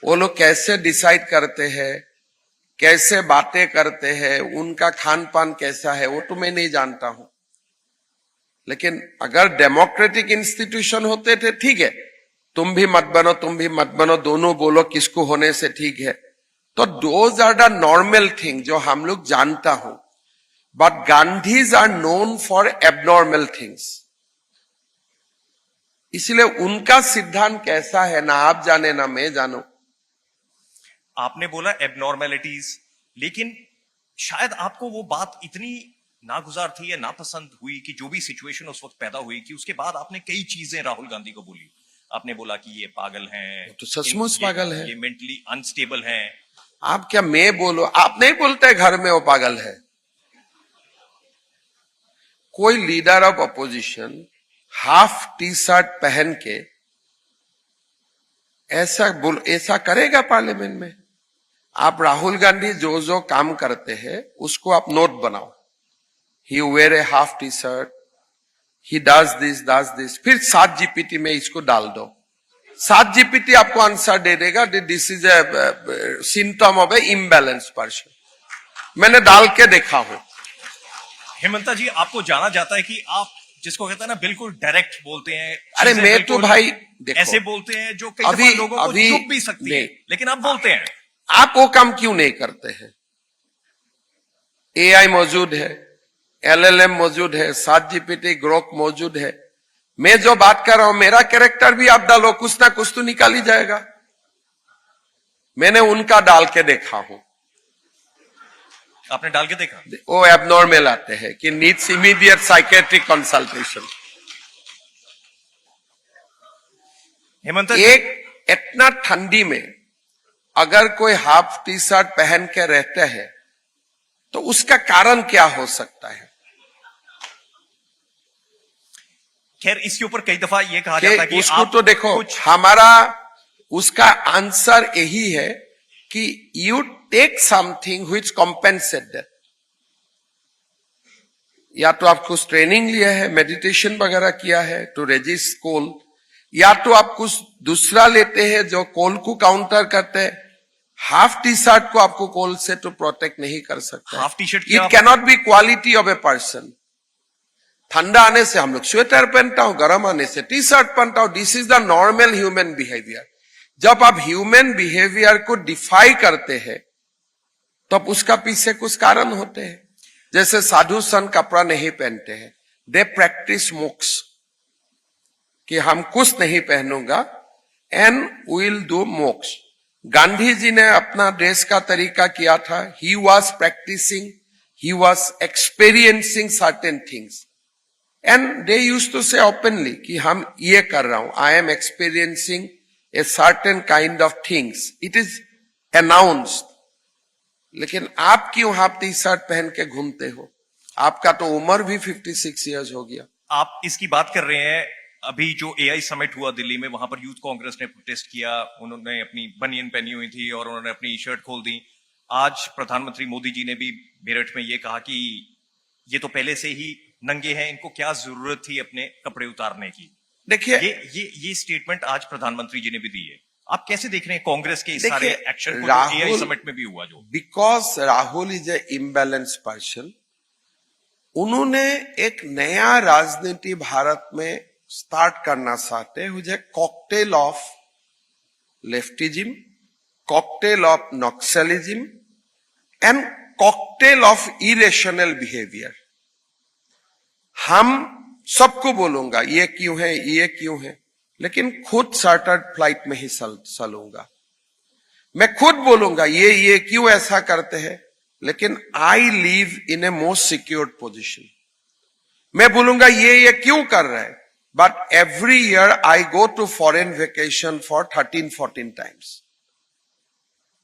वो लोग कैसे डिसाइड करते हैं, कैसे बातें करते हैं, उनका खान पान कैसा है, वो तो मैं नहीं जानता हूं। लेकिन अगर डेमोक्रेटिक इंस्टीट्यूशन होते थे, ठीक है, तुम भी मत बनो, तुम भी मत बनो, दोनों बोलो किसको होने से ठीक है, तो those are the normal thing जो हम लोग जानता हूं। But Gandhis are known for abnormal things. इसलिए उनका सिद्धांत कैसा है ना आप जाने ना मैं जानू। आपने बोला एबनॉर्मेलिटीज, लेकिन शायद आपको वो बात इतनी नागुजार थी या नापसंद हुई कि जो भी सिचुएशन उस वक्त पैदा हुई कि उसके बाद आपने कई चीजें राहुल गांधी को बोली। आपने बोला कि ये पागल हैं, तो सचमुच पागल है, ये मेंटली अनस्टेबल हैं। आप क्या मैं बोलो, आप नहीं बोलते घर में वो पागल है। कोई leader of opposition half T shirt पहन के ऐसा करेगा पार्लियामेंट में? आप राहुल गांधी जो जो काम करते हैं उसको आप नोट बनाओ। He wear a half T shirt, he does this, फिर 7 जीपीटी में इसको डाल दो। 7 जीपीटी आपको आंसर दे देगा, this is a symptom of A imbalance person. मैंने डाल के देखा हूं। हेमंता जी, आपको जाना जाता है कि आप जिसको कहते हैं ना बिल्कुल डायरेक्ट बोलते हैं। अरे मैं तो भाई देखो, ऐसे बोलते हैं जो कई दफा लोगों को चुप भी सकती है, लेकिन आप बोलते हैं। आप वो काम क्यों नहीं करते हैं? एआई मौजूद है, एलएलएम मौजूद है, 7 जीपीटी ग्रोक मौजूद है। मैं जो बात कर रहा हूं, मेरा कैरेक्टर भी आप डालो, कुछ ना कुछ तो निकाल ही जाएगा। मैंने उनका डाल के देखा हूं। आपने डाल के देखा? वो एबनॉर्मल आते हैं कि needs immediate psychiatric consultation. Hemant, एक इतना ठंडी में अगर कोई हाफ टी शर्ट पहन के रहते हैं तो उसका कारण क्या हो सकता है? खैर, इसके ऊपर कई दफा ये कहा जाता है कि उसको आप तो देखो, हमारा उसका आंसर यही है कि you take something which compensate that. या तो आप कुछ ट्रेनिंग लिया है, मेडिटेशन वगैरह किया है टू रेजिस्ट कोल, या तो आप कुछ दूसरा लेते हैं जो कोल को काउंटर करते हैं। हाफ टी शर्ट को आपको कोल से तो प्रोटेक्ट नहीं कर सकता। Half T shirt it cannot be quality of a person. ठंडा आने से हम लोग स्वेटर पहनता हूं, गर्म आने से टी शर्ट पहनता हूं। This is the normal human behaviour. जब आप ह्यूमन बिहेवियर को डिफाई करते हैं तब तो उसका पीछे कुछ कारण होते हैं। जैसे साधु संत कपड़ा नहीं पहनते हैं, दे प्रैक्टिस मोक्ष कि हम कुछ नहीं पहनूंगा एंड विल डू मोक्ष। गांधी जी ने अपना ड्रेस का तरीका किया था। He was practising, he was experiencing certain things and they used to say openly कि हम ये कर रहा हूं, I am experiencing a certain kind of things, it is announced. लेकिन आप क्यों हाफ टी शर्ट पहन के घूमते हो? आपका तो उम्र भी 56 इयर्स हो गया। आप इसकी बात कर रहे हैं, अभी जो एआई समिट हुआ दिल्ली में, वहां पर यूथ कांग्रेस ने प्रोटेस्ट किया। उन्होंने अपनी बनियन पहनी हुई थी और उन्होंने अपनी शर्ट खोल दी। आज प्रधानमंत्री मोदी जी ने भी मेरठ में ये कहा कि ये तो पहले से ही नंगे हैं, इनको क्या जरूरत थी अपने कपड़े उतारने की। देखिए, ये स्टेटमेंट आज प्रधानमंत्री जी ने भी दी है। आप कैसे देख रहे हैं कांग्रेस के इस सारे एक्शन को, एआई समिट में भी हुआ जो? Because Rahul is a imbalance person. उन्होंने एक नया राजनीति भारत में स्टार्ट करना चाहते हैं, मुझे cocktail of leftism, cocktail of Naxalism and cocktail of irrational behaviour. हम सबको बोलूंगा ये क्यों है, ये क्यों है, लेकिन खुद चार्टर्ड फ्लाइट में ही चलूंगा। मैं खुद बोलूंगा ये क्यों ऐसा करते हैं, लेकिन I live in a most secured position. मैं बोलूंगा ये क्यों कर रहे हैं, but every year I go to foreign vacation for 13-14 times.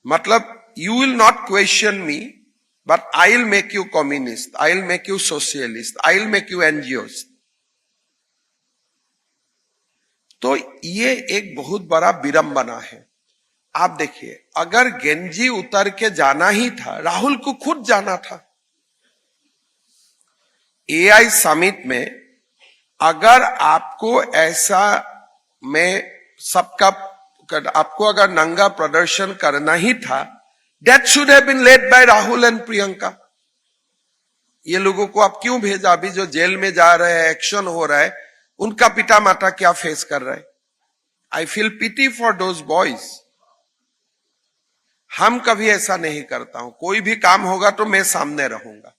मतलब you will not question me, but I will make you communist, I will make you socialist, I will make you NGOist. तो ये एक बहुत बड़ा विडंबना है। आप देखिए, अगर गेंजी उतर के जाना ही था, राहुल को खुद जाना था। एआई समिट में अगर आपको ऐसा में सबका आपको अगर नंगा प्रदर्शन करना ही था, that should have been led by Rahul and Priyanka. ये लोगों को आप क्यों भेजा? अभी जो जेल में जा रहे हैं, एक्शन हो रहा है, उनका पिता माता क्या फेस कर रहा है? I feel pity for those boys. हम कभी ऐसा नहीं करता हूं, कोई भी काम होगा तो मैं सामने रहूंगा।